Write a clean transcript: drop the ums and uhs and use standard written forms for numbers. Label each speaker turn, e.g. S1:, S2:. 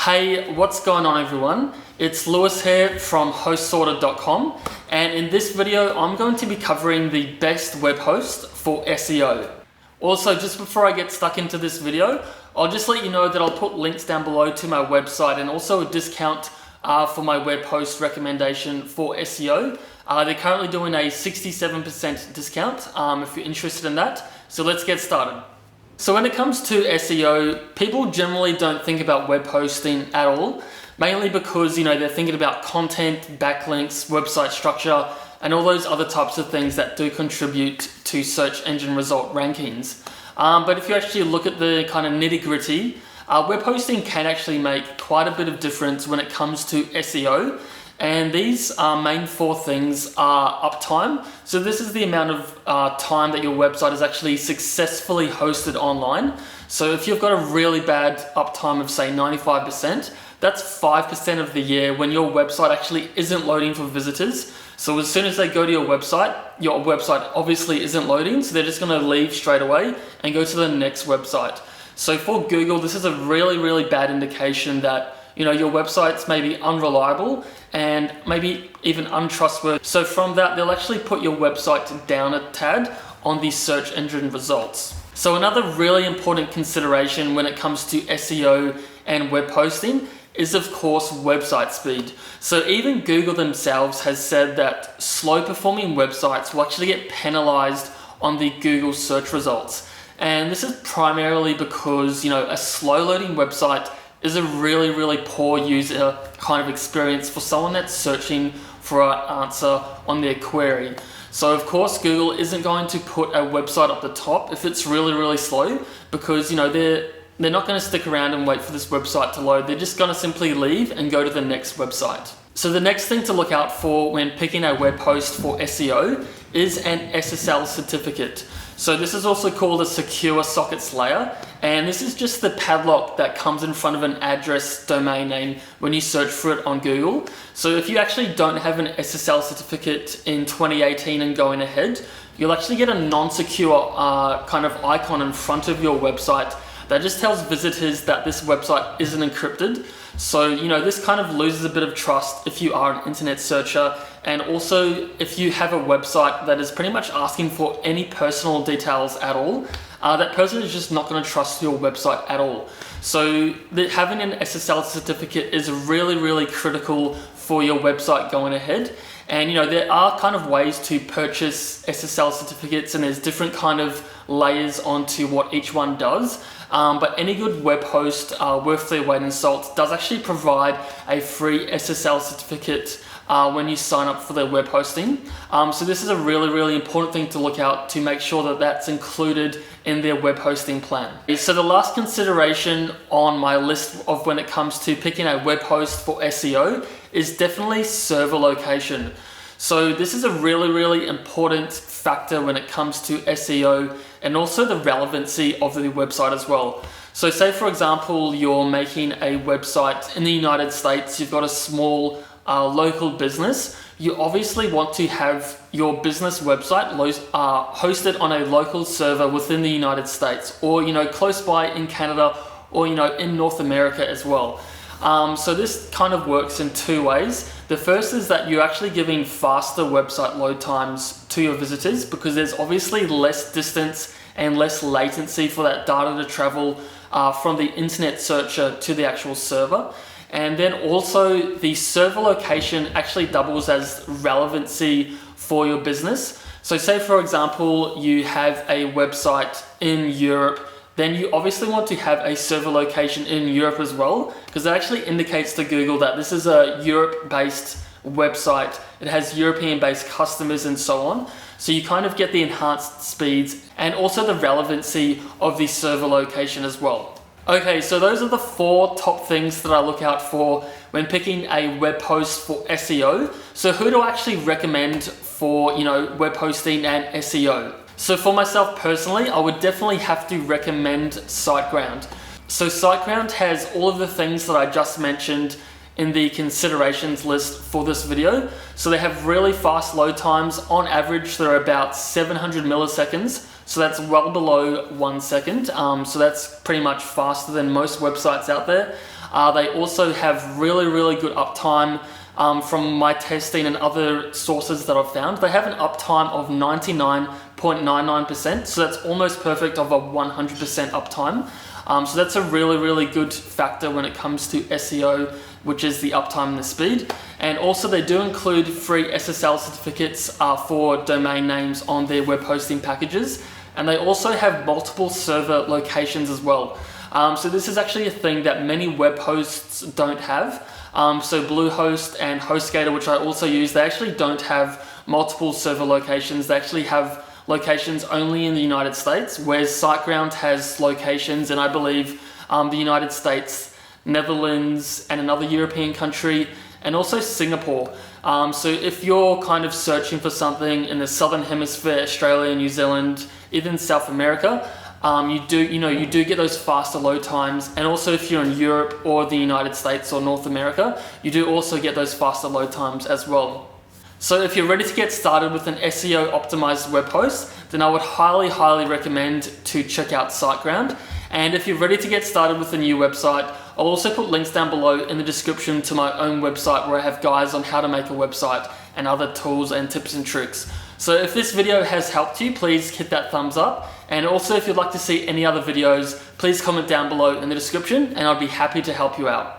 S1: Hey, what's going on everyone? It's Lewis here from hostsorted.com, and in this video I'm going to be covering the best web host for SEO. Also, just before I get stuck into this video, I'll just let you know that I'll put links down below to my website and also a discount for my web host recommendation for SEO. They're currently doing a 67% discount if you're interested in that. So let's get started. So when it comes to SEO, people generally don't think about web hosting at all, mainly because they're thinking about content, backlinks, website structure, and all those other types of things that do contribute to search engine result rankings. But if you actually look at the kind of nitty-gritty, web hosting can actually make quite a bit of difference when it comes to SEO. And these main four things are uptime. So this is the amount of time that your website is actually successfully hosted online. So if you've got a really bad uptime of say 95%, that's 5% of the year when your website actually isn't loading for visitors. So as soon as they go to your website obviously isn't loading, so they're just gonna leave straight away and go to the next website. So for Google, this is a really, really bad indication that your website's maybe unreliable and maybe even untrustworthy. So from that, they'll actually put your website down a tad on the search engine results. So another really important consideration when it comes to SEO and web hosting is of course website speed. So even Google themselves has said that slow performing websites will actually get penalized on the Google search results. And this is primarily because a slow loading website is a really, really poor user kind of experience for someone that's searching for an answer on their query. So of course Google isn't going to put a website up the top if it's really, really slow, because they're not going to stick around and wait for this website to load. They're just going to simply leave and go to the next website. So the next thing to look out for when picking a web host for SEO is an SSL certificate. So this is also called a secure sockets layer, and this is just the padlock that comes in front of an address domain name when you search for it on Google. So if you actually don't have an SSL certificate in 2018 and going ahead, you'll actually get a non-secure kind of icon in front of your website that just tells visitors that this website isn't encrypted. So this kind of loses a bit of trust if you are an internet searcher, and also if you have a website that is pretty much asking for any personal details at all, that person is just not going to trust your website at all. So having an SSL certificate is really, really critical for your website going ahead. And there are kind of ways to purchase SSL certificates, and there's different kind of layers onto what each one does. But any good web host worth their weight in salt does actually provide a free SSL certificate when you sign up for their web hosting. So this is a really, really important thing to look out to make sure that that's included in their web hosting plan. So the last consideration on my list of when it comes to picking a web host for SEO is definitely server location. So this is a really, really important factor when it comes to SEO and also the relevancy of the website as well. So say for example, you're making a website in the United States, you've got a small local business. You obviously want to have your business website hosted on a local server within the United States, or close by in Canada, or in North America as well. So this kind of works in two ways. The first is that you're actually giving faster website load times to your visitors, because there's obviously less distance and less latency for that data to travel from the internet searcher to the actual server. And then also the server location actually doubles as relevancy for your business. So say for example, you have a website in Europe, then you obviously want to have a server location in Europe as well, because that actually indicates to Google that this is a Europe-based website. It has European-based customers and so on. So you kind of get the enhanced speeds and also the relevancy of the server location as well. Okay, so those are the four top things that I look out for when picking a web host for SEO. So who do I actually recommend for web hosting and SEO? So for myself personally, I would definitely have to recommend SiteGround. So SiteGround has all of the things that I just mentioned in the considerations list for this video. So they have really fast load times. On average, they're about 700 milliseconds. So that's well below 1 second. So that's pretty much faster than most websites out there. They also have really good uptime. From my testing and other sources that I've found, they have an uptime of 99.99%, so that's almost perfect of a 100% uptime. So that's a really good factor when it comes to SEO, which is the uptime and the speed. And also they do include free SSL certificates for domain names on their web hosting packages. And they also have multiple server locations as well. So this is actually a thing that many web hosts don't have. So Bluehost and HostGator, which I also use, they actually don't have multiple server locations. They actually have locations only in the United States, whereas SiteGround has locations in, I believe, the United States, Netherlands, and another European country, and also Singapore. So if you're kind of searching for something in the Southern Hemisphere, Australia, New Zealand, even South America, you do get those faster load times. And also if you're in Europe or the United States or North America, you do also get those faster load times as well. So if you're ready to get started with an SEO optimized web host, then I would highly recommend to check out SiteGround. And if you're ready to get started with a new website, I'll also put links down below in the description to my own website where I have guides on how to make a website and other tools and tips and tricks. So if this video has helped you, please hit that thumbs up. And also if you'd like to see any other videos, please comment down below in the description and I'd be happy to help you out.